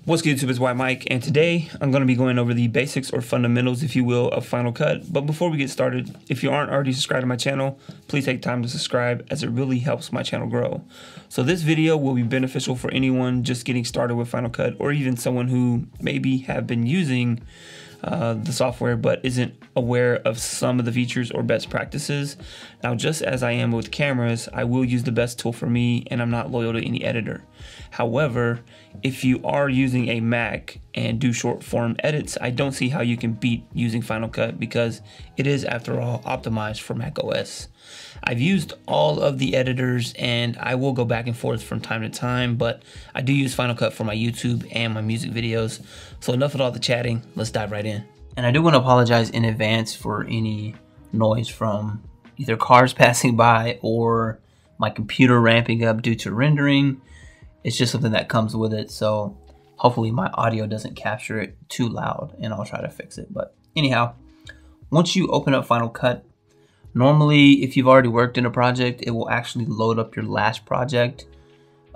What's good, YouTube? It's White Mike, and today I'm going to be going over the basics or fundamentals, if you will, of Final Cut. But before we get started, if you aren't already subscribed to my channel, please take time to subscribe, as it really helps my channel grow. So this video will be beneficial for anyone just getting started with Final Cut, or even someone who maybe have been using the software but isn't aware of some of the features or best practices. Now, just as I am with cameras, I will use the best tool for me, and I'm not loyal to any editor. However, if you are using a Mac and do short form edits, I don't see how you can beat using Final Cut, because it is, after all, optimized for Mac OS. I've used all of the editors, and I will go back and forth from time to time, but I do use Final Cut for my YouTube and my music videos. So enough of all the chatting, let's dive right in. And I do want to apologize in advance for any noise from either cars passing by or my computer ramping up due to rendering. It's just something that comes with it, so hopefully my audio doesn't capture it too loud, and I'll try to fix it. But anyhow, once you open up Final Cut, normally if you've already worked in a project, it will actually load up your last project.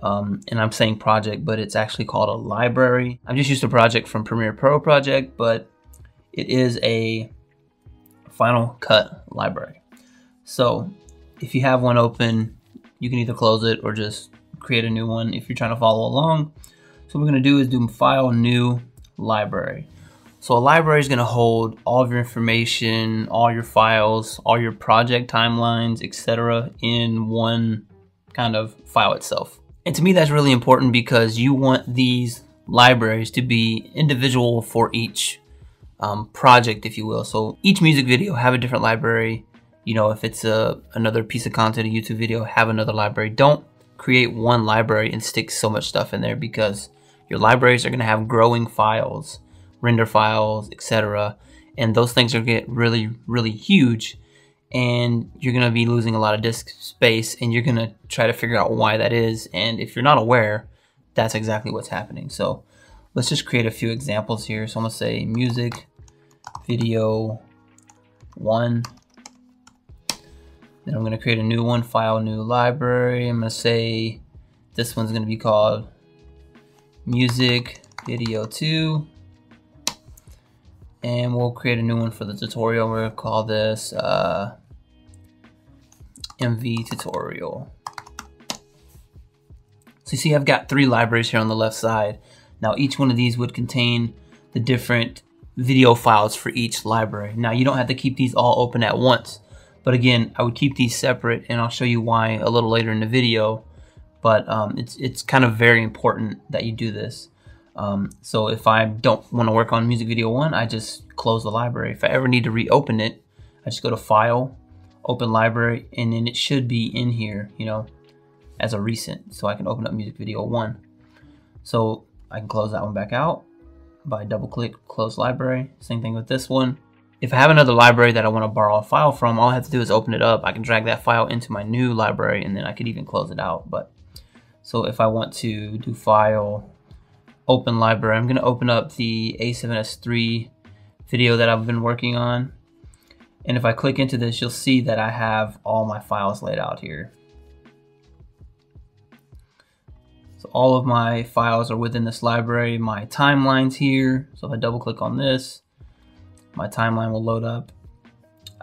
And I'm saying project, but it's actually called a library. I'm just used to project from Premiere Pro project, but it is a Final Cut library. So if you have one open, you can either close it or just create a new one if you're trying to follow along. So what we're going to do is do File, New, Library. So a library is going to hold all of your information, all your files, all your project timelines, etc. in one kind of file itself. And to me, that's really important, because you want these libraries to be individual for each project, if you will. So each music video have a different library. You know, if it's another piece of content, a YouTube video, have another library. Don't create one library and stick so much stuff in there, because your libraries are going to have growing files, render files, etc. And those things are going to get really, really huge, and you're going to be losing a lot of disk space, and you're going to try to figure out why that is. And if you're not aware, that's exactly what's happening. So let's just create a few examples here. So I'm going to say music video 1. Then I'm going to create a new one, File, New, Library. I'm going to say this one's going to be called Music Video 2. And we'll create a new one for the tutorial. We're going to call this MV Tutorial. So you see, I've got 3 libraries here on the left side. Now each one of these would contain the different video files for each library. Now you don't have to keep these all open at once. But again, I would keep these separate, and I'll show you why a little later in the video. But it's kind of very important that you do this. So if I don't want to work on music video 1, I just close the library. If I ever need to reopen it, I just go to File, Open Library, and then it should be in here, you know, as a recent. So I can open up music video 1. So I can close that one back out by double click, close library. Same thing with this one. If I have another library that I want to borrow a file from, all I have to do is open it up. I can drag that file into my new library, and then I could even close it out. But so if I want to do File, Open Library, I'm going to open up the A7S3 video that I've been working on. And if I click into this, you'll see that I have all my files laid out here. So all of my files are within this library. My timeline's here. So if I double click on this, my timeline will load up.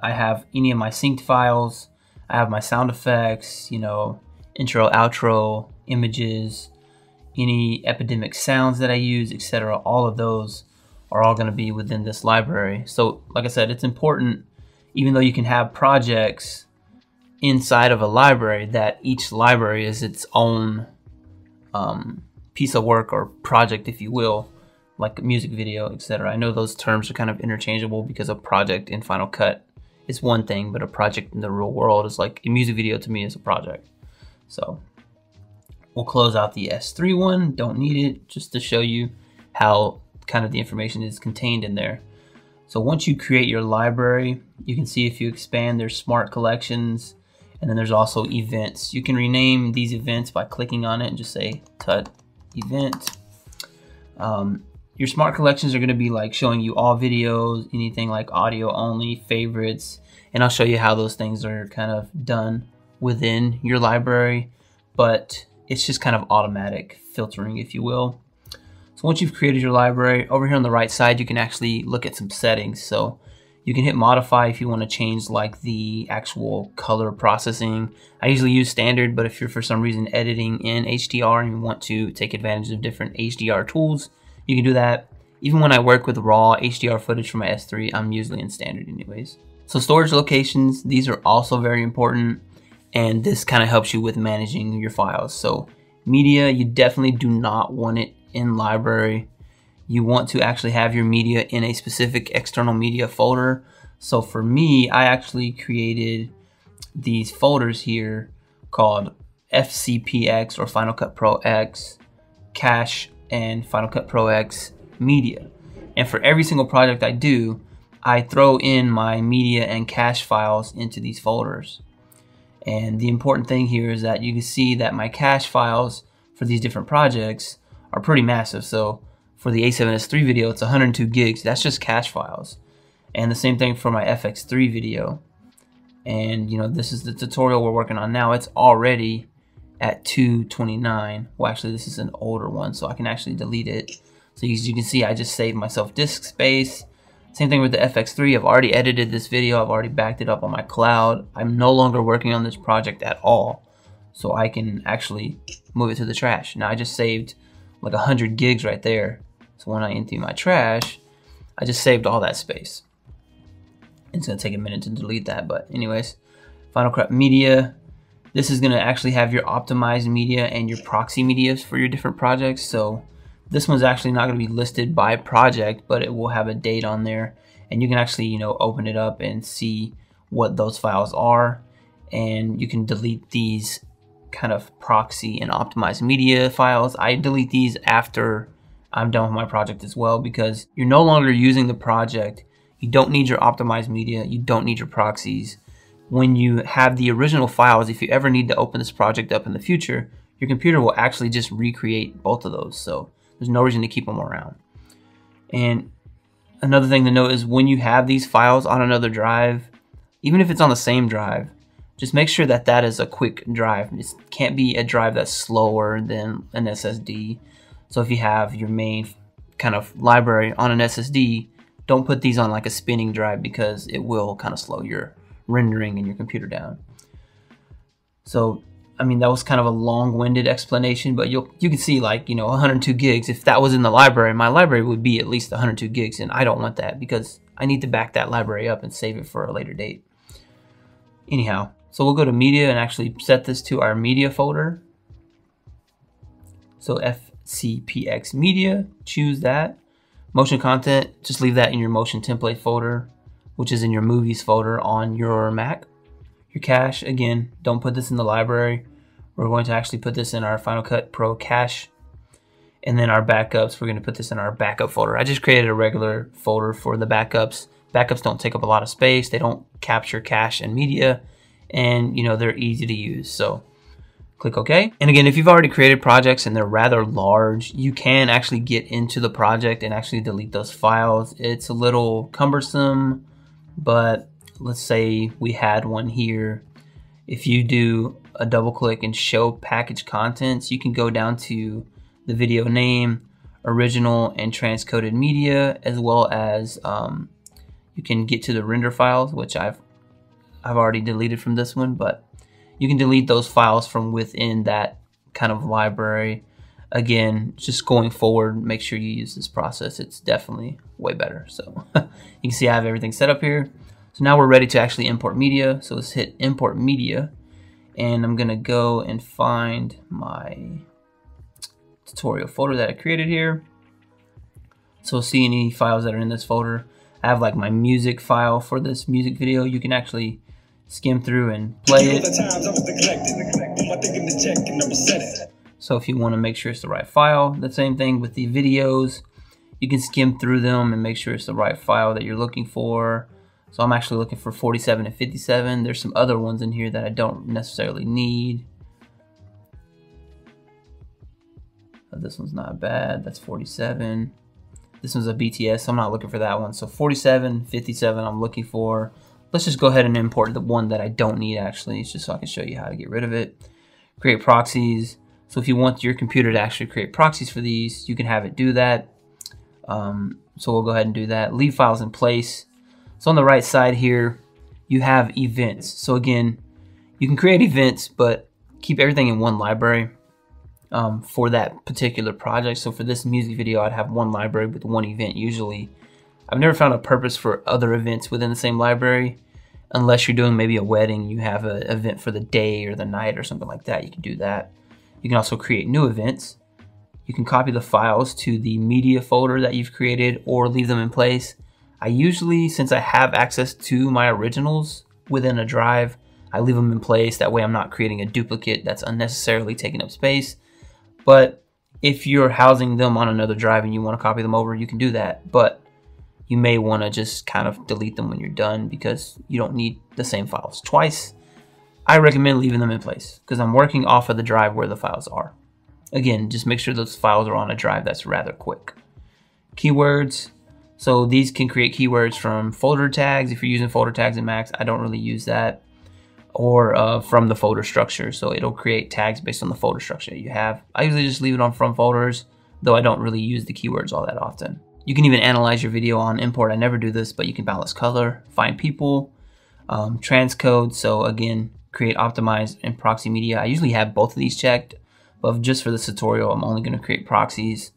I have any of my synced files. I have my sound effects, you know, intro, outro, images, any epidemic sounds that I use, etc. All of those are all going to be within this library. So like I said, it's important, even though you can have projects inside of a library, that each library is its own piece of work or project, if you will, like a music video, etc. I know those terms are kind of interchangeable, because a project in Final Cut is one thing, but a project in the real world is like a music video. To me, is a project. So we'll close out the S3 one. Don't need it, just to show you how kind of the information is contained in there. So once you create your library, you can see if you expand, there's smart collections, and then there's also events. You can rename these events by clicking on it and just say tut event. Your smart collections are going to be like showing you all videos, anything like audio only, favorites, and I'll show you how those things are kind of done within your library, but it's just kind of automatic filtering, if you will. So So once you've created your library, over here on the right side, you can actually look at some settings. So you can hit modify if you want to change like the actual color processing. I usually use standard, but if you're for some reason editing in HDR and you want to take advantage of different HDR tools, you can do that. Even when I work with raw HDR footage from my S3, I'm usually in standard anyways. So storage locations, these are also very important, and this kind of helps you with managing your files. So media, you definitely do not want it in library. You want to actually have your media in a specific external media folder. So for me, I actually created these folders here called FCPX or Final Cut Pro X, Cache, and Final Cut Pro X media. And for every single project I do, I throw in my media and cache files into these folders. And the important thing here is that you can see that my cache files for these different projects are pretty massive. So for the A7S3 video, it's 102 gigs. That's just cache files. And the same thing for my FX3 video. And you know, this is the tutorial we're working on now. It's already at 229. Well, actually, this is an older one, so I can actually delete it. So as you can see, I just saved myself disk space. Same thing with the FX3. I've already edited this video. I've already backed it up on my cloud. I'm no longer working on this project at all. So I can actually move it to the trash. Now I just saved like 100 gigs right there. So when I empty my trash, I just saved all that space. It's gonna take a minute to delete that, but anyways, Final Cut Media. This is gonna actually have your optimized media and your proxy medias for your different projects. So this one's actually not gonna be listed by project, but it will have a date on there, and you can actually, you know, open it up and see what those files are, and you can delete these kind of proxy and optimized media files. I delete these after I'm done with my project as well, because you're no longer using the project. You don't need your optimized media. You don't need your proxies. When you have the original files, if you ever need to open this project up in the future, your computer will actually just recreate both of those. So there's no reason to keep them around. And another thing to note is when you have these files on another drive, even if it's on the same drive, just make sure that that is a quick drive. It can't be a drive that's slower than an SSD. So if you have your main kind of library on an SSD, don't put these on like a spinning drive, because it will kind of slow your rendering and your computer down. So, I mean, that was kind of a long-winded explanation, but you can see, like, you know, 102 gigs. If that was in the library, my library would be at least 102 gigs, and I don't want that because I need to back that library up and save it for a later date. Anyhow, so we'll go to media and actually set this to our media folder. So FCPX media, choose that. Motion content, just leave that in your motion template folder, which is in your movies folder on your Mac. Your cache, again, don't put this in the library. We're going to actually put this in our Final Cut Pro cache. And then our backups, we're going to put this in our backup folder. I just created a regular folder for the backups. Backups don't take up a lot of space. They don't capture cache and media. And, you know, they're easy to use. So click OK. And again, if you've already created projects and they're rather large, you can actually get into the project and actually delete those files. It's a little cumbersome, but let's say we had one here. If you do a double click and show package contents, you can go down to the video name, original and transcoded media, as well as you can get to the render files, which I've already deleted from this one, but you can delete those files from within that kind of library. Again, just going forward, make sure you use this process. It's definitely way better. So you can see I have everything set up here. So now we're ready to actually import media. So let's hit import media, and I'm gonna go and find my tutorial folder that I created here. So see any files that are in this folder. I have like my music file for this music video. You can actually skim through and play it. So if you want to make sure it's the right file, the same thing with the videos. You can skim through them and make sure it's the right file that you're looking for. So I'm actually looking for 47 and 57. There's some other ones in here that I don't necessarily need. This one's not bad. That's 47. This one's a BTS, so I'm not looking for that one. So 47, 57 I'm looking for. Let's just go ahead and import the one that I don't need actually, just so I can show you how to get rid of it. Create proxies. So if you want your computer to actually create proxies for these, you can have it do that. So we'll go ahead and do that. Leave files in place. So on the right side here, you have events. So again, you can create events, but keep everything in one library for that particular project. So for this music video, I'd have one library with one event usually. I've never found a purpose for other events within the same library, unless you're doing maybe a wedding, you have an event for the day or the night or something like that. You can do that. You can also create new events. You can copy the files to the media folder that you've created or leave them in place. I usually, since I have access to my originals within a drive, I leave them in place. That way I'm not creating a duplicate that's unnecessarily taking up space. But if you're housing them on another drive and you want to copy them over, you can do that. But you may want to just kind of delete them when you're done because you don't need the same files twice. I recommend leaving them in place because I'm working off of the drive where the files are. Again, just make sure those files are on a drive that's rather quick. Keywords. So these can create keywords from folder tags. If you're using folder tags in Macs, I don't really use that. Or from the folder structure. So it'll create tags based on the folder structure that you have. I usually just leave it on from folders, though I don't really use the keywords all that often. You can even analyze your video on import. I never do this, but you can balance color, find people, transcode. So again, create, optimize, and proxy media. I usually have both of these checked, but just for this tutorial, I'm only going to create proxies.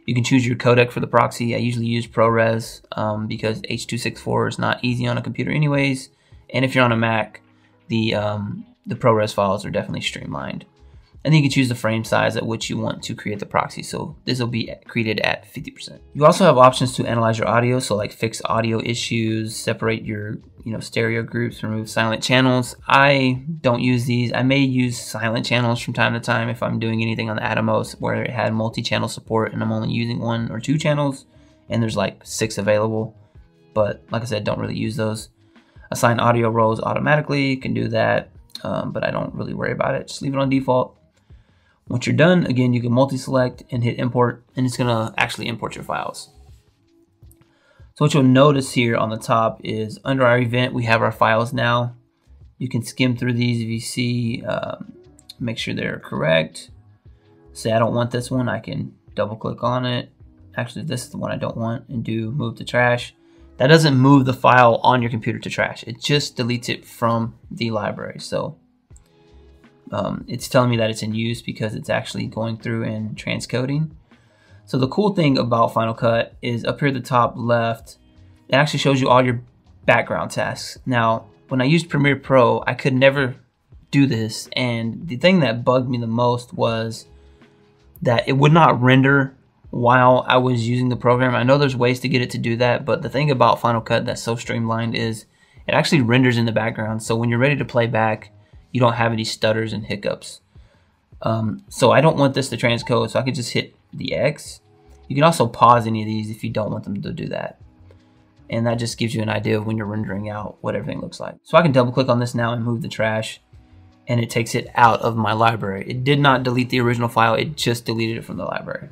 You can choose your codec for the proxy. I usually use ProRes because H.264 is not easy on a computer anyways. And if you're on a Mac, the ProRes files are definitely streamlined. And then you can choose the frame size at which you want to create the proxy. So this will be created at 50%. You also have options to analyze your audio. So like fix audio issues, separate your stereo groups, remove silent channels. I don't use these. I may use silent channels from time to time if I'm doing anything on the Atomos where it had multi-channel support and I'm only using 1 or 2 channels and there's like 6 available. But like I said, don't really use those. Assign audio rows automatically. You can do that, but I don't really worry about it. Just leave it on default. Once you're done, again, you can multi-select and hit import, and it's gonna actually import your files. So what you'll notice here on the top is under our event, we have our files now. You can skim through these if you see, make sure they're correct. Say I don't want this one, I can double click on it. Actually, this is the one I don't want and do move to trash. That doesn't move the file on your computer to trash. It just deletes it from the library. So it's telling me that it's in use because it's actually going through and transcoding. So the cool thing about Final Cut is up here at the top left, it actually shows you all your background tasks. Now, when I used Premiere Pro, I could never do this. And the thing that bugged me the most was that it would not render while I was using the program. I know there's ways to get it to do that, but the thing about Final Cut that's so streamlined is it actually renders in the background. So when you're ready to play back, you don't have any stutters and hiccups. So I don't want this to transcode, so I can just hit the X. You can also pause any of these if you don't want them to do that. And that just gives you an idea of when you're rendering out what everything looks like. So I can double click on this now and move the trash, and it takes it out of my library. It did not delete the original file, it just deleted it from the library.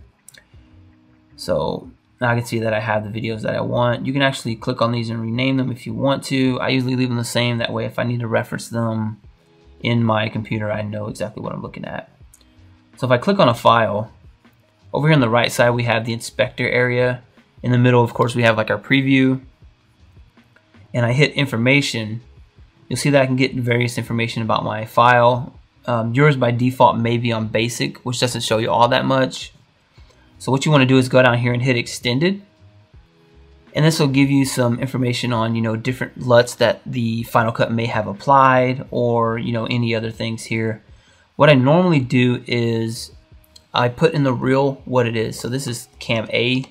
So now I can see that I have the videos that I want. You can actually click on these and rename them if you want to. I usually leave them the same, that way if I need to reference them in my computer, I know exactly what I'm looking at. So if I click on a file, over here on the right side we have the inspector area. In the middle, of course, we have like our preview. And I hit information. You'll see that I can get various information about my file. Yours by default may be on basic, which doesn't show you all that much. So what you want to do is go down here and hit extended. And this will give you some information on, different LUTs that the Final Cut may have applied, or, any other things here. What I normally do is I put in the reel what it is. So this is cam A,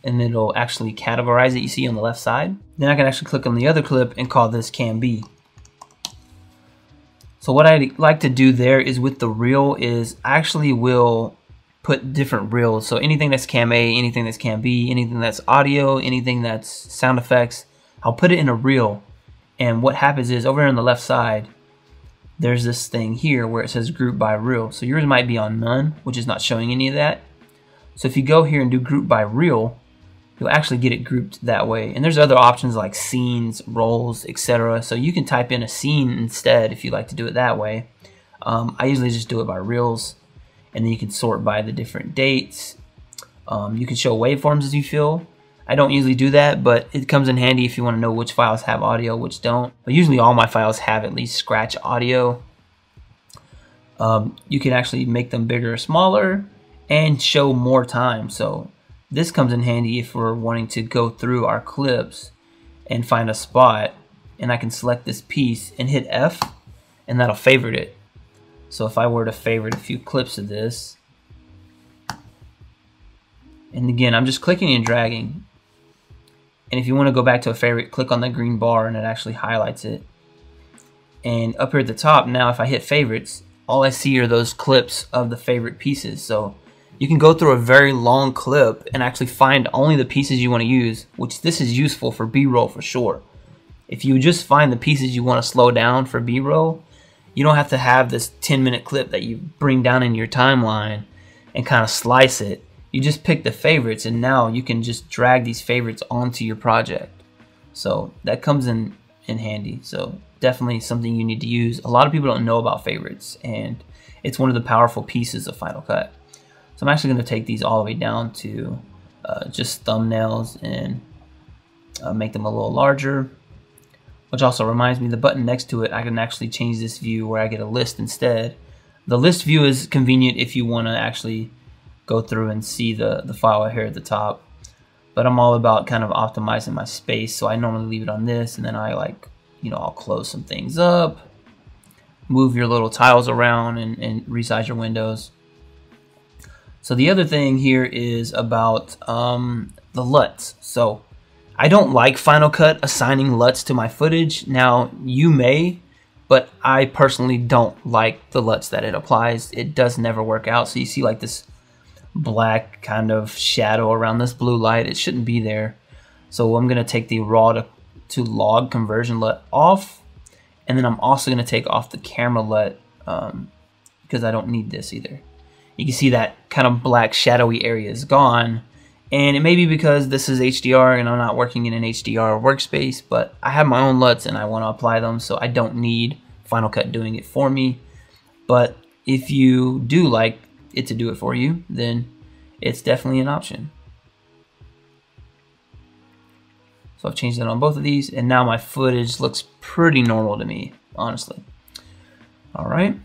and it'll actually categorize it, you see on the left side. Then I can actually click on the other clip and call this cam B. So what I like to do there is with the reel is I actually will put different reels. So anything that's cam A, anything that's cam B, anything that's audio, anything that's sound effects, I'll put it in a reel. And what happens is over here on the left side, there's this thing here where it says group by reel. So yours might be on none, which is not showing any of that. So if you go here and do group by reel, you'll actually get it grouped that way. And there's other options like scenes, roles, etc. So you can type in a scene instead if you like to do it that way. I usually just do it by reels. and then you can sort by the different dates. You can show waveforms as you feel. I don't usually do that, but it comes in handy if you want to know which files have audio, which don't. But usually all my files have at least scratch audio. You can actually make them bigger or smaller and show more time. So this comes in handy if we're wanting to go through our clips and find a spot, and I can select this piece and hit F, and that'll favorite it. So if I were to favorite a few clips of this, and again, I'm just clicking and dragging. And if you want to go back to a favorite, click on the green bar and it actually highlights it. And up here at the top, now if I hit favorites, all I see are those clips of the favorite pieces. So you can go through a very long clip and actually find only the pieces you want to use, which this is useful for B-roll for sure. If you just find the pieces you want to slow down for B-roll, you don't have to have this 10-minute clip that you bring down in your timeline and kind of slice it. You just pick the favorites, and now you can just drag these favorites onto your project. So that comes in handy. So definitely something you need to use. A lot of people don't know about favorites, and it's one of the powerful pieces of Final Cut. So I'm actually going to take these all the way down to just thumbnails and make them a little larger. Which also reminds me, the button next to it, I can actually change this view where I get a list instead. The list view is convenient if you want to actually go through and see the file here at the top. But I'm all about kind of optimizing my space, so I normally leave it on this, and then I I'll close some things up, move your little tiles around, and resize your windows. So the other thing here is about the LUTs. So I don't like Final Cut assigning LUTs to my footage. Now you may, but I personally don't like the LUTs that it applies. It does never work out. So you see like this black kind of shadow around this blue light. It shouldn't be there. So I'm going to take the raw to log conversion LUT off, and then I'm also going to take off the camera LUT because I don't need this either. You can see that kind of black shadowy area is gone, and it may be because this is HDR and I'm not working in an HDR workspace, but I have my own LUTs and I want to apply them, so I don't need Final Cut doing it for me. But if you do like it to do it for you, then it's definitely an option. So I've changed it on both of these, and now my footage looks pretty normal to me, honestly. All right.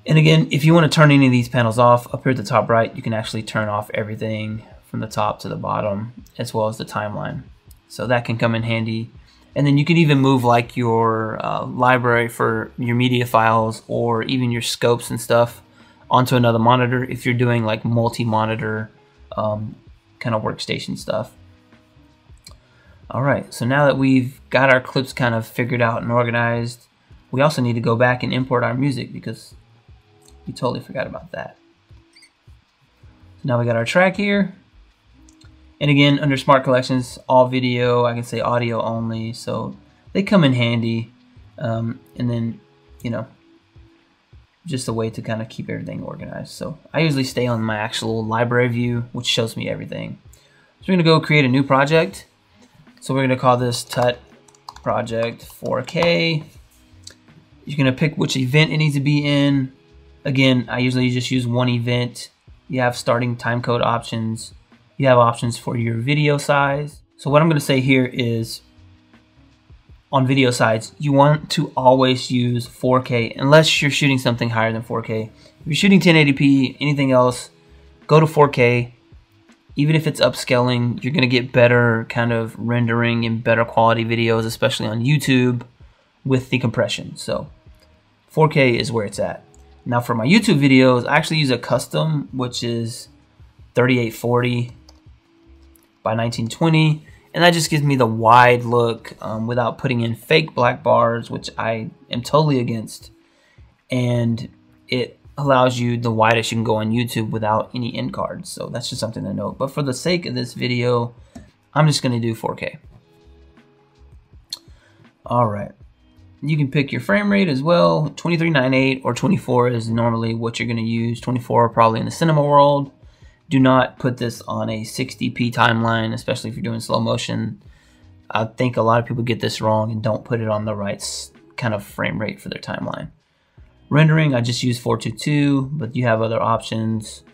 And again, if you want to turn any of these panels off, up here at the top right, you can actually turn off everything from the top to the bottom, as well as the timeline. So that can come in handy. And then you can even move like your library for your media files, or even your scopes and stuff, onto another monitor if you're doing like multi-monitor kind of workstation stuff. All right, so now that we've got our clips kind of figured out and organized, we also need to go back and import our music because we totally forgot about that. So now we got our track here. And again, under Smart Collections, all video, I can say audio only, so they come in handy. And then, just a way to kind of keep everything organized. So I usually stay on my actual library view, which shows me everything. So we're going to go create a new project. So we're going to call this Tut Project 4K. You're going to pick which event it needs to be in. Again, I usually just use one event. You have starting timecode options. You have options for your video size. So what I'm going to say here is, on video size, you want to always use 4K unless you're shooting something higher than 4K. If you're shooting 1080p, anything else, go to 4K. Even if it's upscaling, you're going to get better kind of rendering and better quality videos, especially on YouTube with the compression. So 4K is where it's at. Now for my YouTube videos, I actually use a custom, which is 3840 by 1920. And that just gives me the wide look without putting in fake black bars, which I am totally against. And it allows you the widest you can go on YouTube without any end cards. So that's just something to note. But for the sake of this video, I'm just going to do 4K. All right. You can pick your frame rate as well. 2398 or 24 is normally what you're going to use. 24 probably in the cinema world. Do not put this on a 60p timeline, especially if you're doing slow motion. I think a lot of people get this wrong and don't put it on the right kind of frame rate for their timeline. Rendering, I just use 422, but you have other options.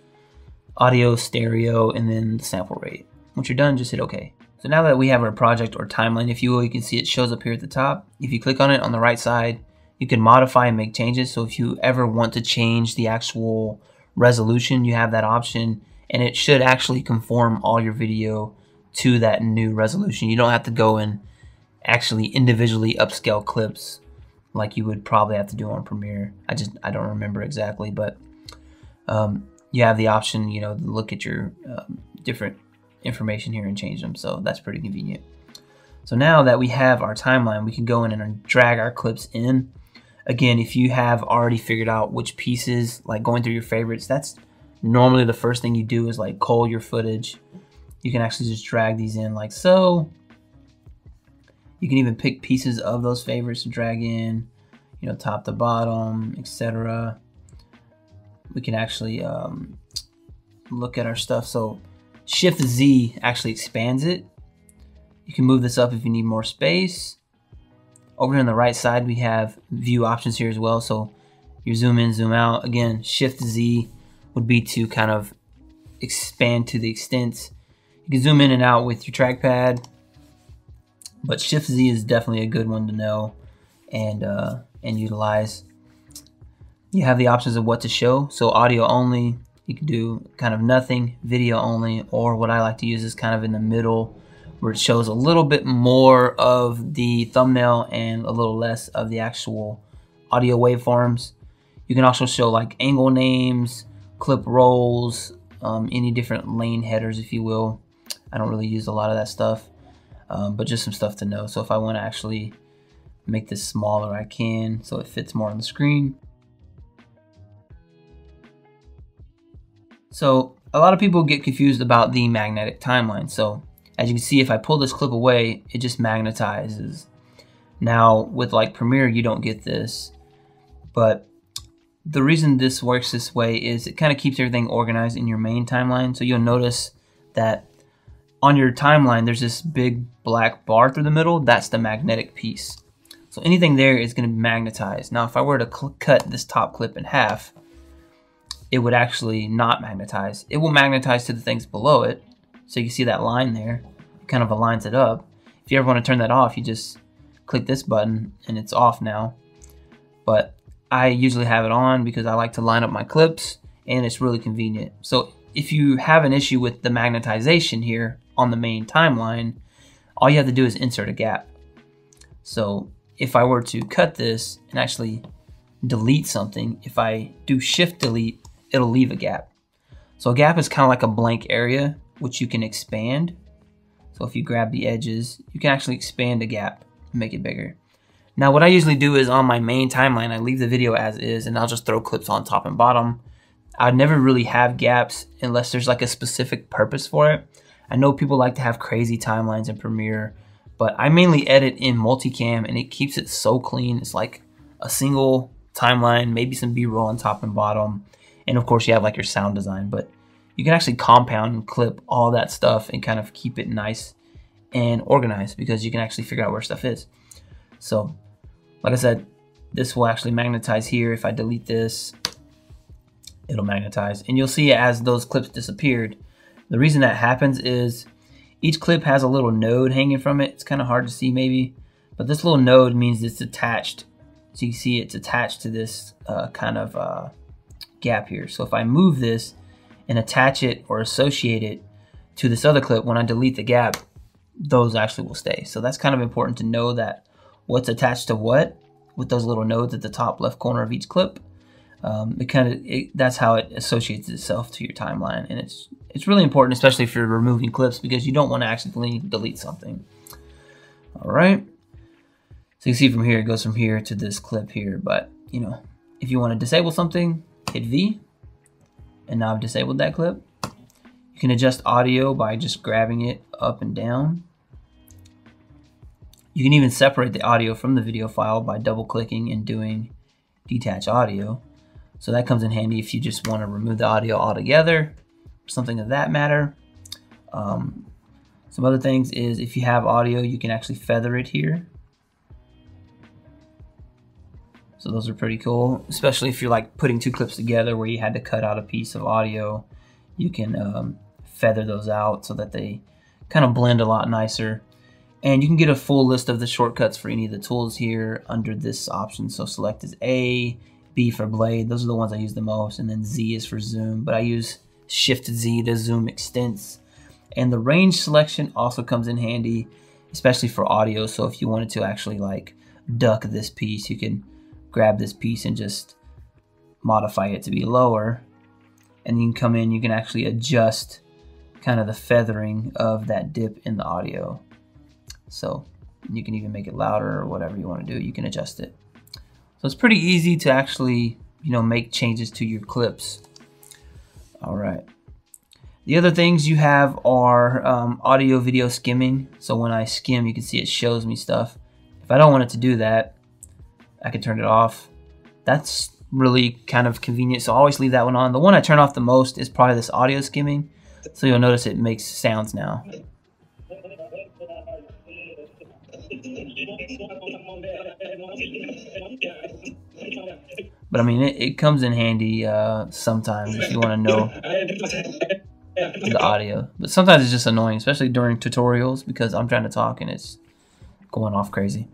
Audio, stereo, and then the sample rate. Once you're done, just hit OK. So now that we have our project or timeline, if you will, you can see it shows up here at the top. If you click on it on the right side, you can modify and make changes. So if you ever want to change the actual resolution, you have that option, and it should actually conform all your video to that new resolution. You don't have to go and actually individually upscale clips like you would probably have to do on Premiere. I don't remember exactly, but you have the option, you know, to look at your different information here and change them. So that's pretty convenient. So now that we have our timeline, we can go in and drag our clips in. Again, if you have already figured out which pieces, like going through your favorites, that's normally the first thing you do is like cull your footage. You can actually just drag these in like so. You can even pick pieces of those favorites to drag in, you know, top to bottom, etc. We can actually look at our stuff. So Shift Z actually expands it. You can move this up if you need more space. Over here on the right side, we have view options here as well. So you zoom in, zoom out. Again, Shift Z would be to kind of expand to the extent. You can zoom in and out with your trackpad, but Shift Z is definitely a good one to know and utilize. You have the options of what to show. So audio only, you can do kind of nothing, video only, or what I like to use is kind of in the middle, where it shows a little bit more of the thumbnail and a little less of the actual audio waveforms. You can also show like angle names, clip rolls, any different lane headers, if you will. I don't really use a lot of that stuff, but just some stuff to know. So if I want to actually make this smaller, I can, so it fits more on the screen. So a lot of people get confused about the magnetic timeline. So as you can see, if I pull this clip away, it just magnetizes. Now with like Premiere, you don't get this, but the reason this works this way is it kind of keeps everything organized in your main timeline. So you'll notice that on your timeline, there's this big black bar through the middle. That's the magnetic piece. So anything there is going to be magnetized. Now, if I were to cut this top clip in half, it would actually not magnetize. It will magnetize to the things below it. So you see that line there, it kind of aligns it up. If you ever want to turn that off, you just click this button and it's off now. But I usually have it on because I like to line up my clips and it's really convenient. So if you have an issue with the magnetization here on the main timeline, all you have to do is insert a gap. So if I were to cut this and actually delete something, if I do Shift Delete, it'll leave a gap. So a gap is kind of like a blank area, which you can expand. So if you grab the edges, you can actually expand a gap and make it bigger. Now what I usually do is on my main timeline, I leave the video as is and I'll just throw clips on top and bottom. I'd never really have gaps unless there's like a specific purpose for it. I know people like to have crazy timelines in Premiere, but I mainly edit in multicam and it keeps it so clean. It's like a single timeline, maybe some B-roll on top and bottom. And of course you have like your sound design, but you can actually compound and clip all that stuff and kind of keep it nice and organized because you can actually figure out where stuff is. So like I said, this will actually magnetize here. If I delete this, it'll magnetize. And you'll see as those clips disappeared, the reason that happens is each clip has a little node hanging from it. It's kind of hard to see maybe, but this little node means it's attached. So you see it's attached to this kind of gap here. So if I move this and attach it or associate it to this other clip, when I delete the gap, those actually will stay. So that's kind of important to know that what's attached to what with those little nodes at the top left corner of each clip. That's how it associates itself to your timeline, and it's really important, especially if you're removing clips, because you don't want to accidentally delete something. All right, so you see from here it goes from here to this clip here, but you know, if you want to disable something, hit V, and now I've disabled that clip. You can adjust audio by just grabbing it up and down. You can even separate the audio from the video file by double clicking and doing detach audio. So that comes in handy if you just want to remove the audio altogether, or something of that matter. Some other things is if you have audio, you can actually feather it here. So those are pretty cool, especially if you're like putting two clips together where you had to cut out a piece of audio. You can feather those out so that they kind of blend a lot nicer. And you can get a full list of the shortcuts for any of the tools here under this option. So select is A, B for blade. Those are the ones I use the most. And then Z is for zoom, but I use Shift Z to zoom extents. And the range selection also comes in handy, especially for audio. So if you wanted to actually like duck this piece, you can grab this piece and just modify it to be lower. And you can come in, you can actually adjust kind of the feathering of that dip in the audio. So you can even make it louder or whatever you want to do, you can adjust it. So it's pretty easy to actually, make changes to your clips. All right. The other things you have are audio video skimming. So when I skim, you can see it shows me stuff. If I don't want it to do that, I can turn it off. That's really kind of convenient, so I always leave that one on. The one I turn off the most is probably this audio skimming. So you'll notice it makes sounds now. But I mean, it comes in handy sometimes if you want to know the audio. But sometimes it's just annoying, especially during tutorials, because I'm trying to talk and it's going off crazy.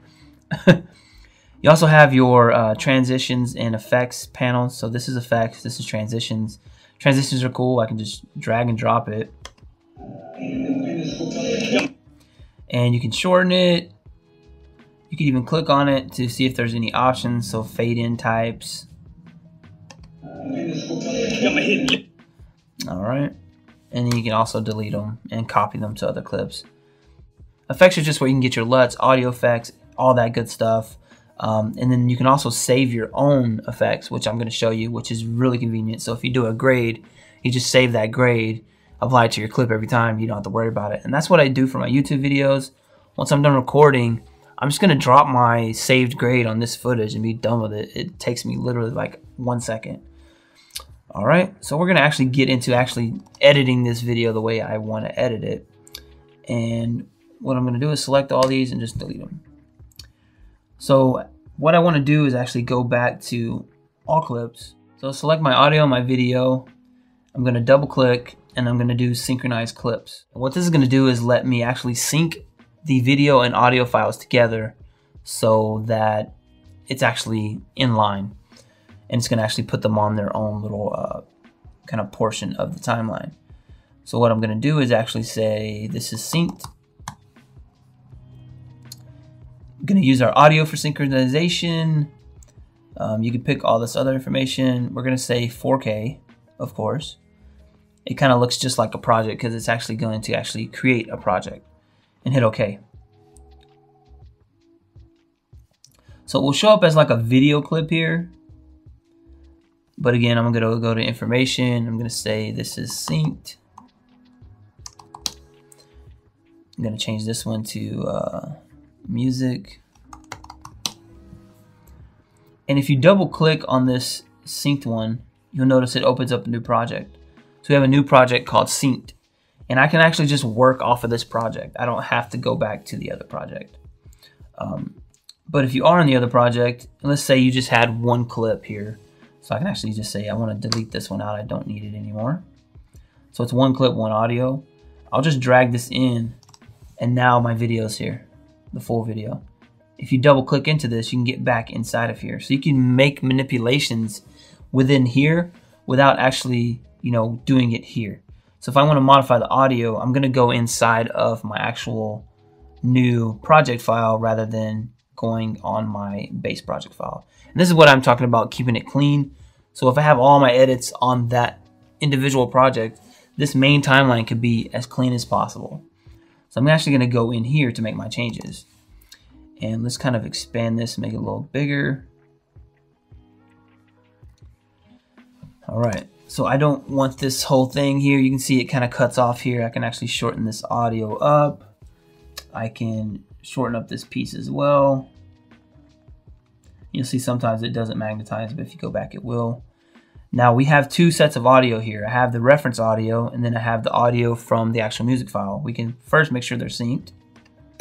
You also have your transitions and effects panels. So this is effects, this is transitions. Transitions are cool. I can just drag and drop it. And you can shorten it. You can even click on it to see if there's any options. So fade in types. All right. And then you can also delete them and copy them to other clips. Effects are just where you can get your LUTs, audio effects, all that good stuff. And then you can also save your own effects, which I'm going to show you, which is really convenient. So if you do a grade, you just save that grade, apply it to your clip every time. You don't have to worry about it. And that's what I do for my YouTube videos. Once I'm done recording, I'm just going to drop my saved grade on this footage and be done with it. It takes me literally like 1 second. All right, so we're going to actually get into actually editing this video the way I want to edit it. And what I'm going to do is select all these and just delete them. So what I want to do is actually go back to all clips. So select my audio, my video. I'm going to double click and I'm going to do synchronize clips. And what this is going to do is let me actually sync the video and audio files together so that it's actually in line. And it's going to actually put them on their own little kind of portion of the timeline. So what I'm going to do is actually say this is synced. I'm going to use our audio for synchronization. You can pick all this other information. We're going to say 4K, of course. It kind of looks just like a project because it's actually going to actually create a project. And hit OK. So it will show up as like a video clip here. But again, I'm going to go to information. I'm going to say this is synced. I'm going to change this one to music. And if you double click on this synced one, you'll notice it opens up a new project. So we have a new project called synced. And I can actually just work off of this project. I don't have to go back to the other project. But if you are in the other project, let's say you just had one clip here. So I can actually just say I want to delete this one out. I don't need it anymore. So it's one clip, one audio. I'll just drag this in and now my video is here, the full video. If you double click into this, you can get back inside of here. So you can make manipulations within here without actually, doing it here. So if I want to modify the audio, I'm going to go inside of my actual new project file rather than going on my base project file. And this is what I'm talking about, keeping it clean. So if I have all my edits on that individual project, this main timeline could be as clean as possible. So I'm actually going to go in here to make my changes. And let's kind of expand this, make it a little bigger. All right. So I don't want this whole thing here. You can see it kind of cuts off here. I can actually shorten this audio up. I can shorten up this piece as well. You'll see sometimes it doesn't magnetize, but if you go back, it will. Now we have two sets of audio here. I have the reference audio, and then I have the audio from the actual music file. We can first make sure they're synced.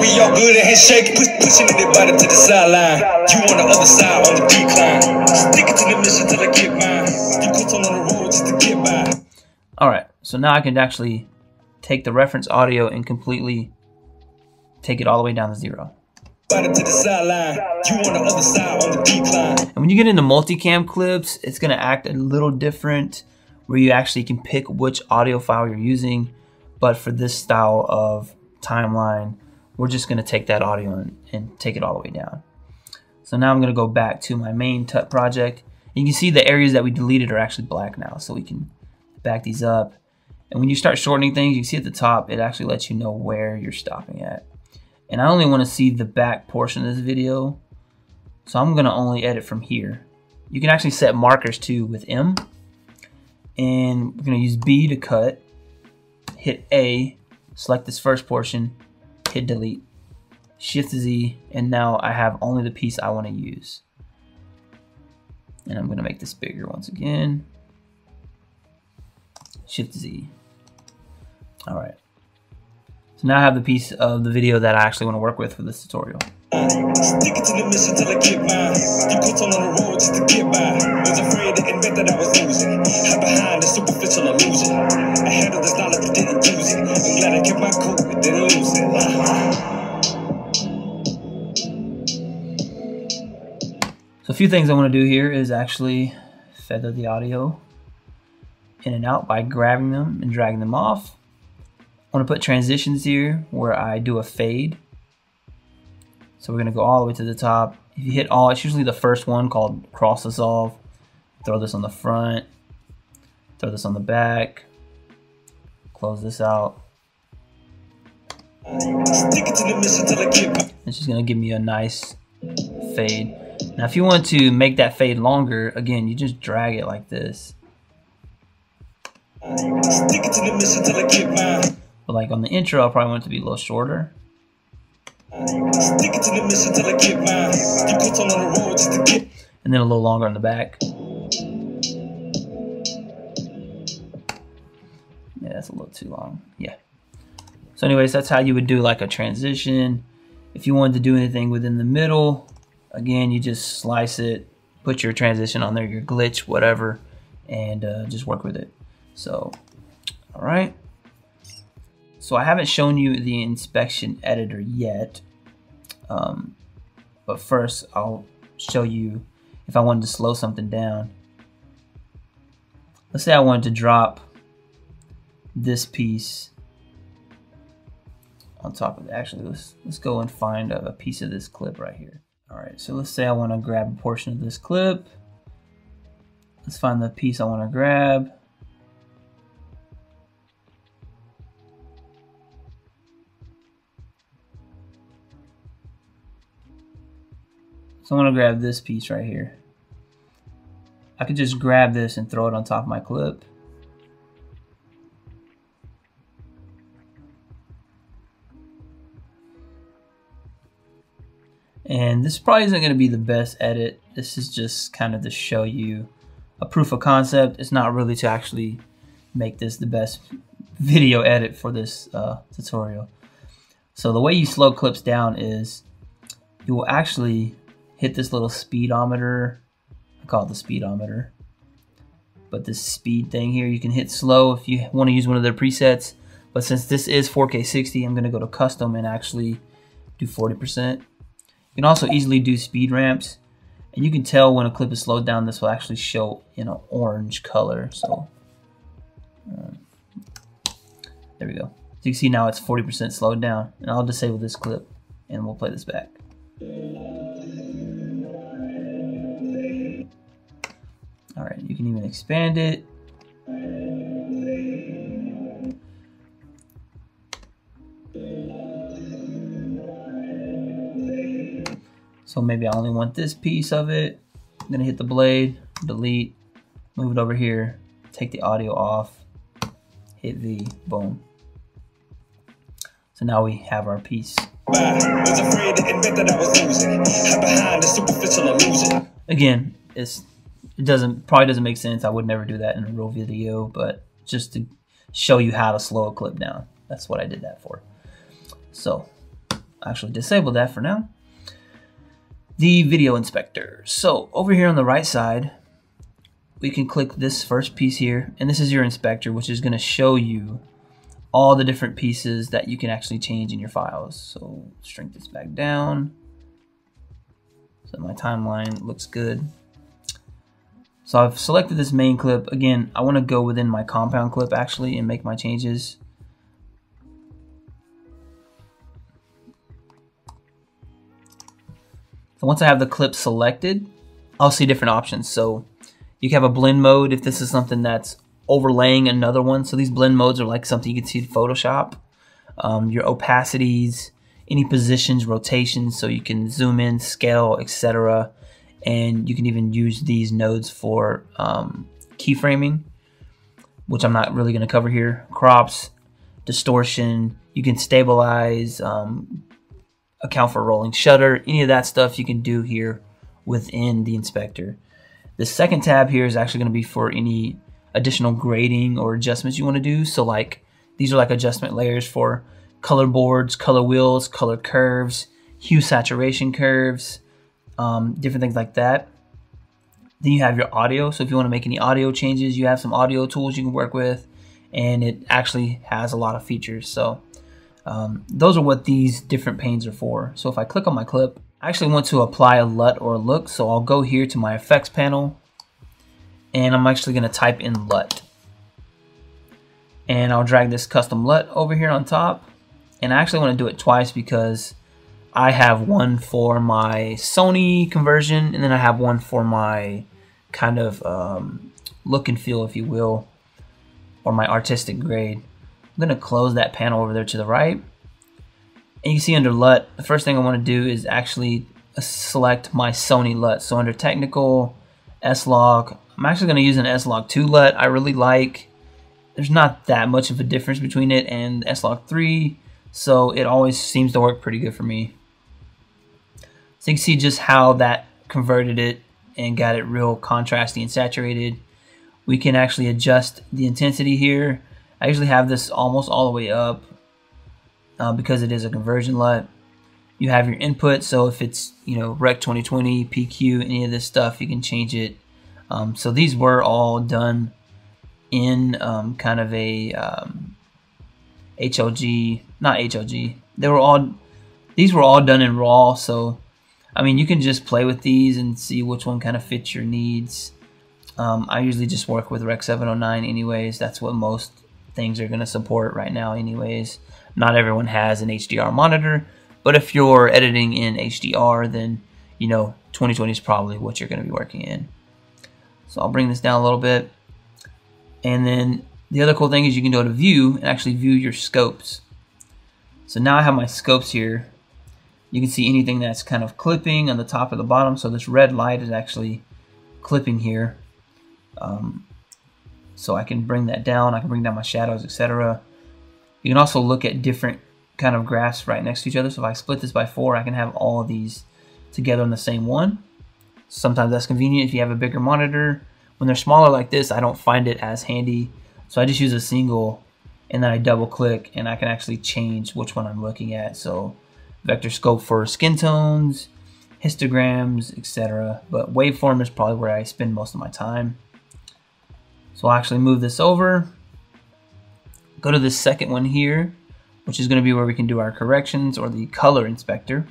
We all good at handshake, pushing the body to the sideline. You on the other side on the decline. Sticking to the mission till I get mine. You put on the road just to get by. Alright, so now I can actually take the reference audio and completely take it all the way down to 0. Body to the sideline. You on the other side on the decline. And when you get into multicam clips, it's going to act a little different where you actually can pick which audio file you're using. But for this style of timeline, we're just going to take that audio and take it all the way down. So now I'm going to go back to my main TUT project. And you can see the areas that we deleted are actually black now. So we can back these up. And when you start shortening things, you can see at the top, it actually lets you know where you're stopping at. And I only want to see the back portion of this video. So I'm going to only edit from here. You can actually set markers too with M. And we're going to use B to cut. Hit A, select this first portion, hit delete. Shift Z, and now I have only the piece I want to use. And I'm going to make this bigger once again. Shift Z. All right. So now I have the piece of the video that I actually want to work with for this tutorial. Sticking to the mission till I get mine. You put on the road just to get by. Was afraid to admit that I was losing. Hide behind the superficial illusion. Ahead of this knowledge, but didn't use it. I'm glad I kept my cool, but didn't lose it. So a few things I want to do here is actually feather the audio in and out by grabbing them and dragging them off. I want to put transitions here where I do a fade. So we're going to go all the way to the top. If you hit all, it's usually the first one called cross dissolve. Throw this on the front, throw this on the back, close this out. It's just going to give me a nice fade. Now if you want to make that fade longer, again, you just drag it like this. But like on the intro, I probably want it to be a little shorter. And then a little longer on the back. Yeah, that's a little too long. Yeah. So anyways, that's how you would do like a transition. If you wanted to do anything within the middle, again, you just slice it, put your transition on there, your glitch, whatever, and just work with it. So, all right. So I haven't shown you the inspection editor yet. But first I'll show you if I wanted to slow something down. Let's say I wanted to drop this piece on top of it. Actually, let's go and find a piece of this clip right here. All right, so let's say I want to grab a portion of this clip. Let's find the piece I want to grab. So I'm going to grab this piece right here. I could just grab this and throw it on top of my clip. And this probably isn't going to be the best edit. This is just kind of to show you a proof of concept. It's not really to actually make this the best video edit for this tutorial. So the way you slow clips down is you will actually hit this little speedometer. I call it the speedometer. But this speed thing here, you can hit slow if you want to use one of their presets. But since this is 4K 60, I'm going to go to custom and actually do 40%. You can also easily do speed ramps. And you can tell when a clip is slowed down, this will actually show in an orange color. So there we go. So you can see now it's 40% slowed down. And I'll disable this clip and we'll play this back. All right, you can even expand it. So maybe I only want this piece of it. I'm gonna hit the blade, delete, move it over here, take the audio off, hit V, boom. So now we have our piece. Again, it probably doesn't make sense. I would never do that in a real video, but just to show you how to slow a clip down. That's what I did that for. So actually disable that for now. The video inspector. So over here on the right side, we can click this first piece here, and this is your inspector, which is going to show you all the different pieces that you can actually change in your files. So shrink this back down so my timeline looks good. So I've selected this main clip. Again, I want to go within my compound clip actually and make my changes. So once I have the clip selected, I'll see different options. So you can have a blend mode if this is something that's overlaying another one. So these blend modes are like something you can see in Photoshop. Your opacities, any positions, rotations, so you can zoom in, scale, etc. And you can even use these nodes for keyframing, which I'm not really going to cover here. Crops, distortion, you can stabilize, account for rolling shutter, any of that stuff you can do here within the inspector. The second tab here is actually going to be for any additional grading or adjustments you want to do. So like these are like adjustment layers for color boards, color wheels, color curves, hue saturation curves, different things like that. Then you have your audio. So if you want to make any audio changes, you have some audio tools you can work with, and it actually has a lot of features. So those are what these different panes are for. So if I click on my clip, I actually want to apply a LUT or a look. So I'll go here to my effects panel, and I'm actually going to type in LUT. And I'll drag this custom LUT over here on top. And I actually want to do it twice because I have one for my Sony conversion, and then I have one for my kind of look and feel, if you will, or my artistic grade. I'm going to close that panel over there to the right. And you can see under LUT, the first thing I want to do is actually select my Sony LUT. So under technical, S-Log, I'm actually going to use an S-Log 2 LUT I really like. There's not that much of a difference between it and S-Log 3, so it always seems to work pretty good for me. So you can see just how that converted it and got it real contrasty and saturated. We can actually adjust the intensity here. I usually have this almost all the way up because it is a conversion LUT. You have your input, so if it's, you know, Rec 2020, PQ, any of this stuff, you can change it. So these were all done in kind of a HLG, not HLG. These were all done in RAW. So I mean, you can just play with these and see which one kind of fits your needs. I usually just work with Rec 709 anyways. That's what most things are going to support right now anyways. Not everyone has an HDR monitor, but if you're editing in HDR, then, you know, 2020 is probably what you're going to be working in. So I'll bring this down a little bit. And then the other cool thing is you can go to view and actually view your scopes. So now I have my scopes here. You can see anything that's kind of clipping on the top or the bottom. So this red light is actually clipping here. So I can bring that down. I can bring down my shadows, etc. You can also look at different kind of graphs right next to each other. So if I split this by 4, I can have all of these together in the same one. Sometimes that's convenient if you have a bigger monitor. When they're smaller like this, I don't find it as handy. So I just use a single, and then I double click, and I can actually change which one I'm looking at. So vector scope for skin tones, histograms, etc. But waveform is probably where I spend most of my time. So I'll actually move this over. Go to this second one here, which is going to be where we can do our corrections, or the color inspector.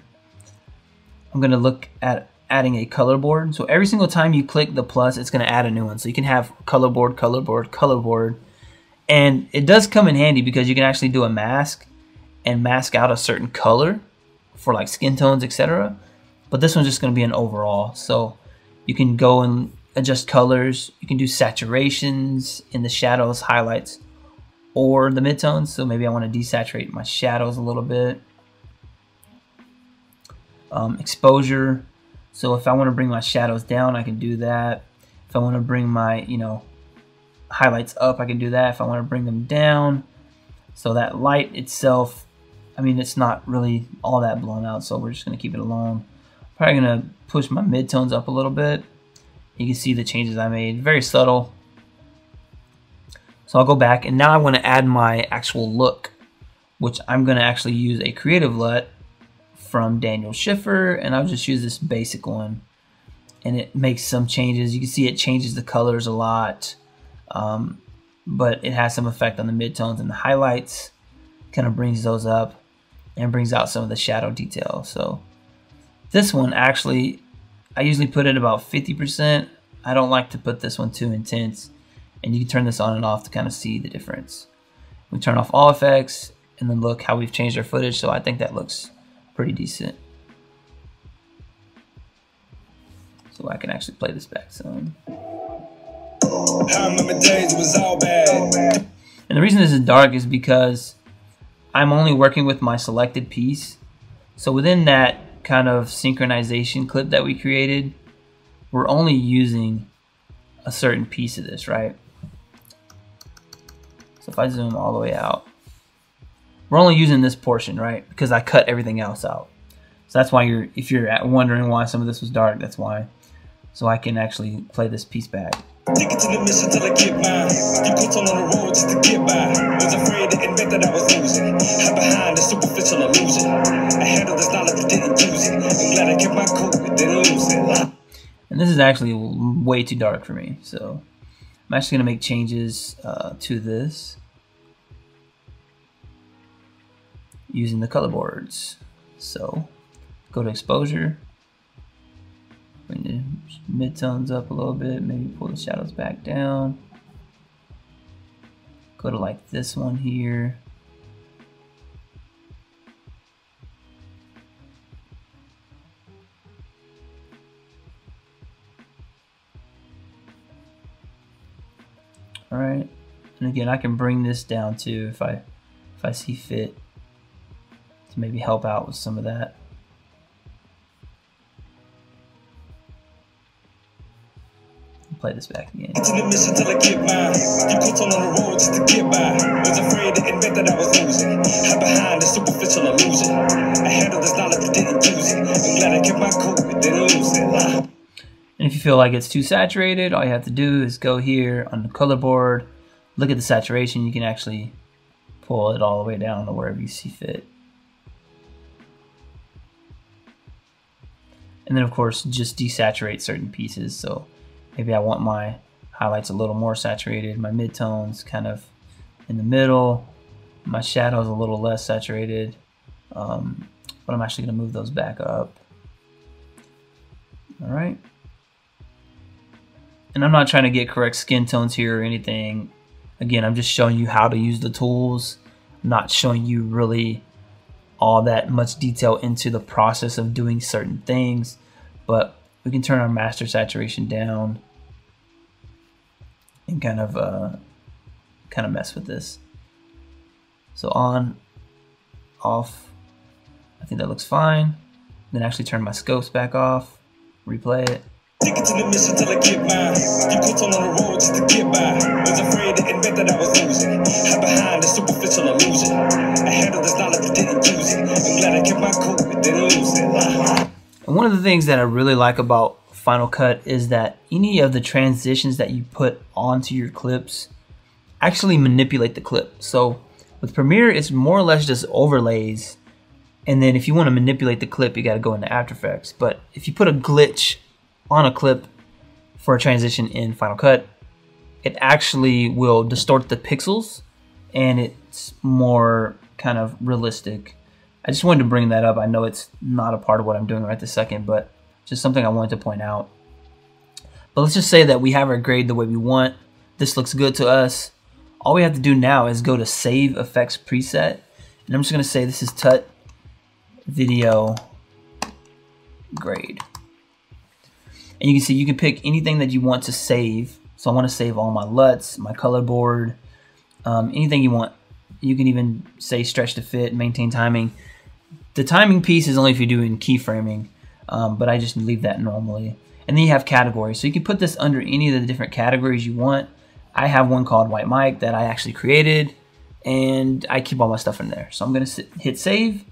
I'm going to look at adding a color board. So every single time you click the plus, it's going to add a new one. So you can have color board, color board, color board. And it does come in handy because you can actually do a mask and mask out a certain color for like skin tones, etc. But this one's just going to be an overall. So you can go and adjust colors. You can do saturations in the shadows, highlights, or the midtones. So maybe I want to desaturate my shadows a little bit. Exposure. So if I want to bring my shadows down, I can do that. If I want to bring my, you know, highlights up, I can do that. If I want to bring them down. So that light itself, I mean, it's not really all that blown out, so we're just going to keep it alone. Probably going to push my midtones up a little bit. You can see the changes I made. Very subtle. So I'll go back, and now I want to add my actual look, which I'm going to actually use a creative LUT from Daniel Schiffer, and I'll just use this basic one, and it makes some changes. You can see it changes the colors a lot, but it has some effect on the midtones and the highlights, kind of brings those up and brings out some of the shadow detail. So this one, actually, I usually put it about 50%. I don't like to put this one too intense, and you can turn this on and off to kind of see the difference. We turn off all effects, and then look how we've changed our footage, so I think that looks pretty decent. So I can actually play this back some. I remember days it was all bad. And the reason this is dark is because I'm only working with my selected piece. So within that kind of synchronization clip that we created, we're only using a certain piece of this, right? So if I zoom all the way out, we're only using this portion, right? Because I cut everything else out. So that's why if you're wondering why some of this was dark, that's why. So I can actually play this piece back. Take it to the mission till I get mine. You put on the road just to get by. Was afraid to admit that I was losing. Hide behind the superficial illusion. I handled this knowledge but didn't use it. I'm glad I kept my cool but didn't lose it. And this is actually way too dark for me. So I'm actually gonna make changes to this using the color boards. So go to exposure. Bring the midtones up a little bit, maybe pull the shadows back down. Go to like this one here. All right, and again, I can bring this down too if I see fit to maybe help out with some of that. Play this back again. To the mission till I get mine. You put on the road just to get by. Was afraid to admit that I was losing. Hide behind the superficial illusion. I handled this knowledge but didn't use it. I'm glad I kept my cool but didn't lose it. And if you feel like it's too saturated, all you have to do is go here on the color board, look at the saturation. You can actually pull it all the way down to wherever you see fit. And then of course, just desaturate certain pieces. So maybe I want my highlights a little more saturated, my midtones kind of in the middle, my shadows a little less saturated, but I'm actually gonna move those back up. All right. And I'm not trying to get correct skin tones here or anything. Again, I'm just showing you how to use the tools, not showing you really all that much detail into the process of doing certain things, but we can turn our master saturation down and kind of mess with this. So on, off, I think that looks fine. Then actually turn my scopes back off, replay it. Take it to the mission till I get mine. You put on the road just to get by. Was afraid to admit that I was losing. Hide behind the superficial illusion. I handled this knowledge but didn't use it. I'm glad I kept my cool but didn't lose it. And one of the things that I really like about Final Cut is that any of the transitions that you put onto your clips actually manipulate the clip. So with Premiere, it's more or less just overlays. And then if you want to manipulate the clip, you got to go into After Effects. But if you put a glitch on a clip for a transition in Final Cut, it actually will distort the pixels and it's more kind of realistic. I just wanted to bring that up. I know it's not a part of what I'm doing right this second, but just something I wanted to point out. But let's just say that we have our grade the way we want. This looks good to us. All we have to do now is go to Save Effects Preset. And I'm just going to say this is Tut Video Grade. And you can see you can pick anything that you want to save. So I want to save all my LUTs, my color board, anything you want. You can even say stretch to fit, maintain timing. The timing piece is only if you're doing keyframing, but I just leave that normally. And then you have categories. So you can put this under any of the different categories you want. I have one called White Mic that I actually created, and I keep all my stuff in there. So I'm going to hit save,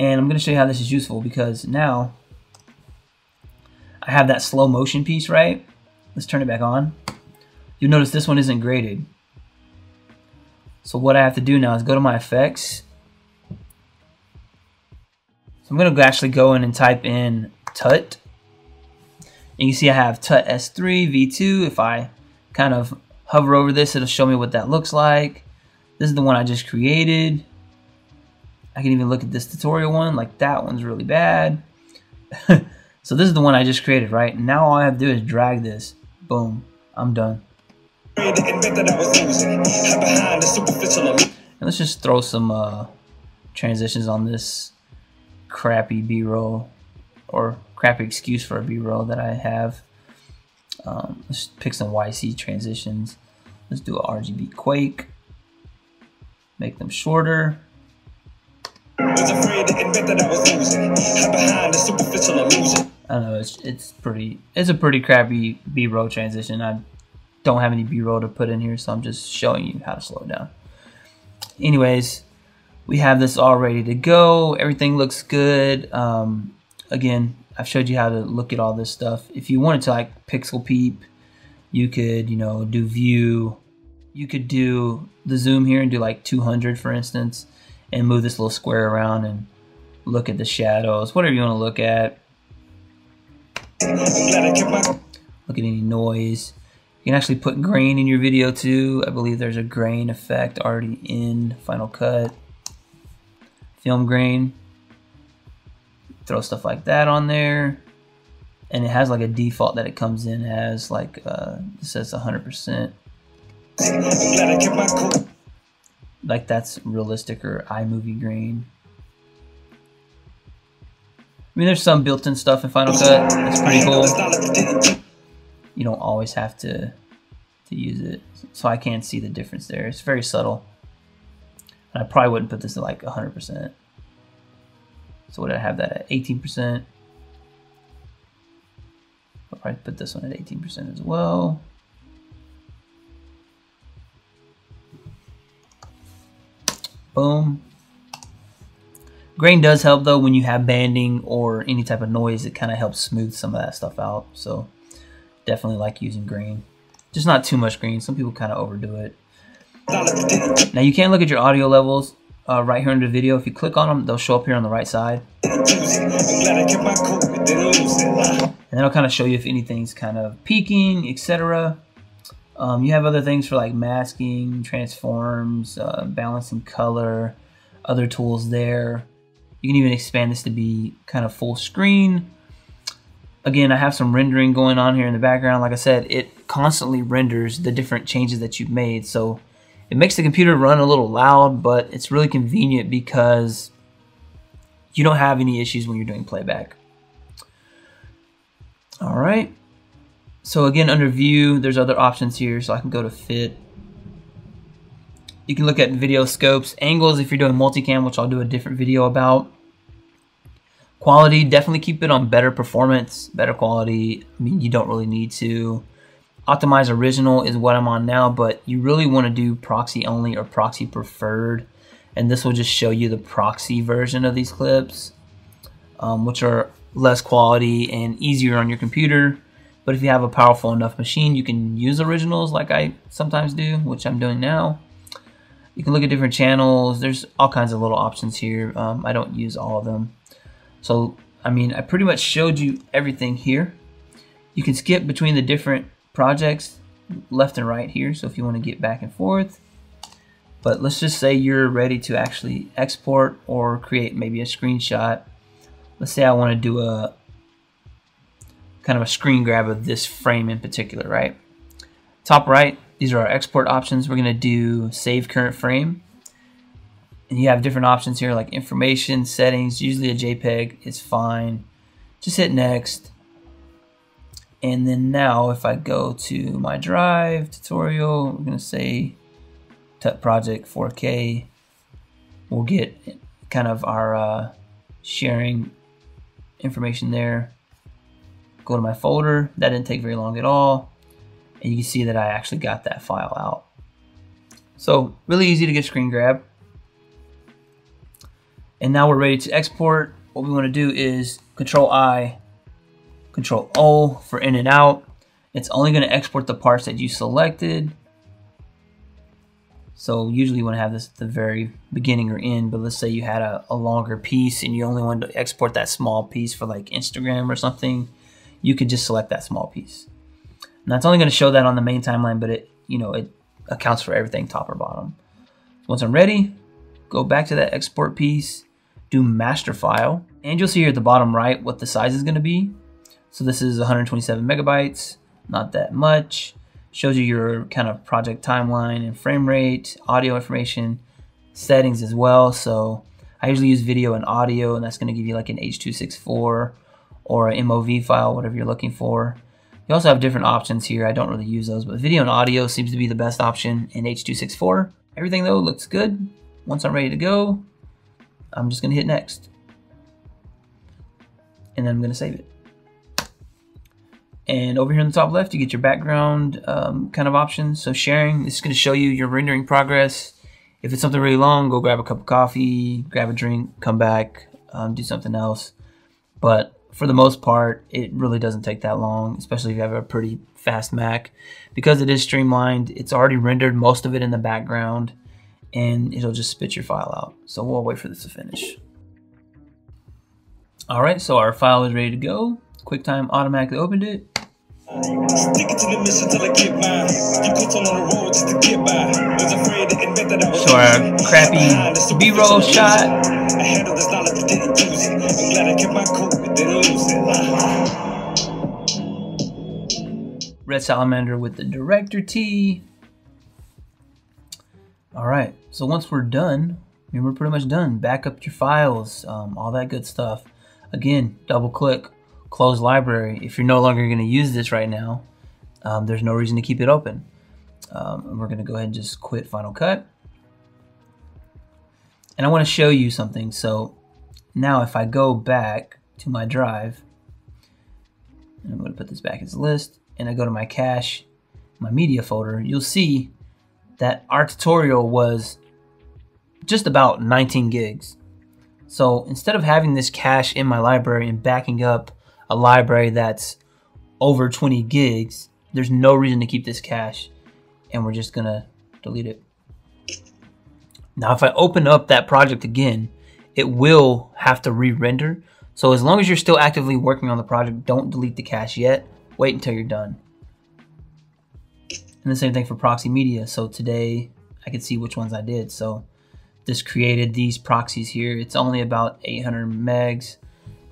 and I'm going to show you how this is useful because now I have that slow motion piece, right? Let's turn it back on. You'll notice this one isn't graded. So what I have to do now is go to my effects. So I'm I'm going to actually go in and type in TUT. And you see I have TUT S3 V2. If I kind of hover over this, it'll show me what that looks like. This is the one I just created. I can even look at this tutorial one. Like, that one's really bad. So this is the one I just created, right? And now all I have to do is drag this. Boom. I'm done. And let's just throw some transitions on this crappy B-roll, or crappy excuse for a B-roll that I have. Let's pick some YC transitions. Let's do a RGB Quake. Make them shorter. Was afraid to admit that I was losing. Hide behind the superficial illusion. I don't know, it's a pretty crappy B-roll transition. I don't have any B-roll to put in here, so I'm just showing you how to slow it down. Anyways, we have this all ready to go. Everything looks good. Again, I've showed you how to look at all this stuff. If you wanted to like pixel peep, you could, you know, do view. You could do the zoom here and do like 200, for instance, and move this little square around and look at the shadows, whatever you want to look at. Look at any noise. You can actually put grain in your video too. I believe there's a grain effect already in Final Cut. Film grain. Throw stuff like that on there. And it has like a default that it comes in as, like it says 100%. Like that's realistic or iMovie grain. I mean, there's some built-in stuff in Final Cut. It's pretty cool. You don't always have to use it. So I can see the difference there. It's very subtle. And I probably wouldn't put this at like 100%. So would I have that at 18%? I'll probably put this one at 18% as well. Boom. Grain does help though when you have banding or any type of noise. It kind of helps smooth some of that stuff out. So definitely like using grain. Just not too much grain. Some people kind of overdo it. Now you can look at your audio levels right here under the video. If you click on them, they'll show up here on the right side. And that'll kind of show you if anything's kind of peaking, etc. You have other things for like masking, transforms, balancing color, other tools there. You can even expand this to be kind of full screen. Again, I have some rendering going on here in the background. Like I said, it constantly renders the different changes that you've made. So it makes the computer run a little loud, but it's really convenient because you don't have any issues when you're doing playback. All right. So again, under view, there's other options here. So I can go to fit. You can look at video scopes, angles if you're doing multicam, which I'll do a different video about. Quality, definitely keep it on better performance, better quality. I mean, you don't really need to. Optimize original is what I'm on now, but you really want to do proxy only or proxy preferred. And this will just show you the proxy version of these clips, which are less quality and easier on your computer. But if you have a powerful enough machine, you can use originals like I sometimes do, which I'm doing now. You can look at different channels. There's all kinds of little options here. I don't use all of them. So, I mean, I pretty much showed you everything here. You can skip between the different projects left and right here. So if you want to get back and forth. But let's just say you're ready to actually export or create maybe a screenshot. Let's say I want to do a kind of a screen grab of this frame in particular, right? Top right, these are our export options. We're going to do save current frame. And you have different options here like information, settings. Usually a JPEG is fine. Just hit next. And then now if I go to my drive tutorial, we're going to say TUT project 4K. We'll get kind of our sharing information there. Go to my folder. That didn't take very long at all. And you can see that I actually got that file out. So really easy to get screen grab. And now we're ready to export. What we want to do is Control-I, Control-O for in and out. It's only going to export the parts that you selected. So usually you want to have this at the very beginning or end, but let's say you had a longer piece and you only wanted to export that small piece for like Instagram or something, you could just select that small piece. Now it's only going to show that on the main timeline, but it accounts for everything top or bottom. Once I'm ready, go back to that export piece, do master file, and you'll see here at the bottom right what the size is going to be. So this is 127 megabytes, not that much. Shows you your kind of project timeline and frame rate, audio information, settings as well. So I usually use video and audio, and that's going to give you like an H.264 or an MOV file, whatever you're looking for. You also have different options here. I don't really use those, but video and audio seems to be the best option in H.264. Everything though looks good. Once I'm ready to go, I'm just gonna hit next. And then I'm gonna save it. And over here in the top left, you get your background kind of options. So sharing, this is gonna show you your rendering progress. If it's something really long, go grab a cup of coffee, grab a drink, come back, do something else. But for the most part, it really doesn't take that long, especially if you have a pretty fast Mac. Because it is streamlined, it's already rendered most of it in the background, and it'll just spit your file out. So we'll wait for this to finish. All right, so our file is ready to go. QuickTime automatically opened it. So our crappy B-roll shot. Red salamander with the director T. All right, so once we're done, I mean, we're pretty much done. Back up your files, all that good stuff. Again, double click, close library. If you're no longer going to use this right now, there's no reason to keep it open. We're going to go ahead and just quit Final Cut. And I want to show you something. So now if I go back to my drive, and I'm going to put this back as a list, and I go to my cache, my media folder, you'll see that our tutorial was just about 19 gigs. So instead of having this cache in my library and backing up a library that's over 20 gigs, there's no reason to keep this cache, and we're just gonna delete it. Now if I open up that project again, it will have to re-render. So as long as you're still actively working on the project, don't delete the cache yet. Wait until you're done. And the same thing for proxy media. So today I can see which ones I did. So this created these proxies here. It's only about 800 megs,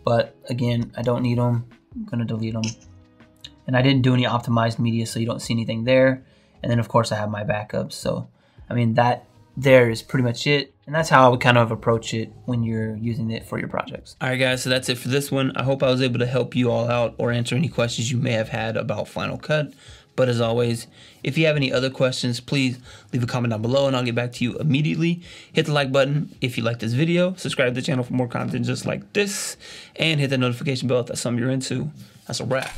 but again, I don't need them. I'm gonna delete them. And I didn't do any optimized media, so you don't see anything there. And then of course I have my backups. So, I mean, that there is pretty much it. And that's how I would kind of approach it when you're using it for your projects. All right, guys, so that's it for this one. I hope I was able to help you all out or answer any questions you may have had about Final Cut. But as always, if you have any other questions, please leave a comment down below and I'll get back to you immediately. Hit the like button if you like this video. Subscribe to the channel for more content just like this. And hit the notification bell if that's something you're into. That's a wrap.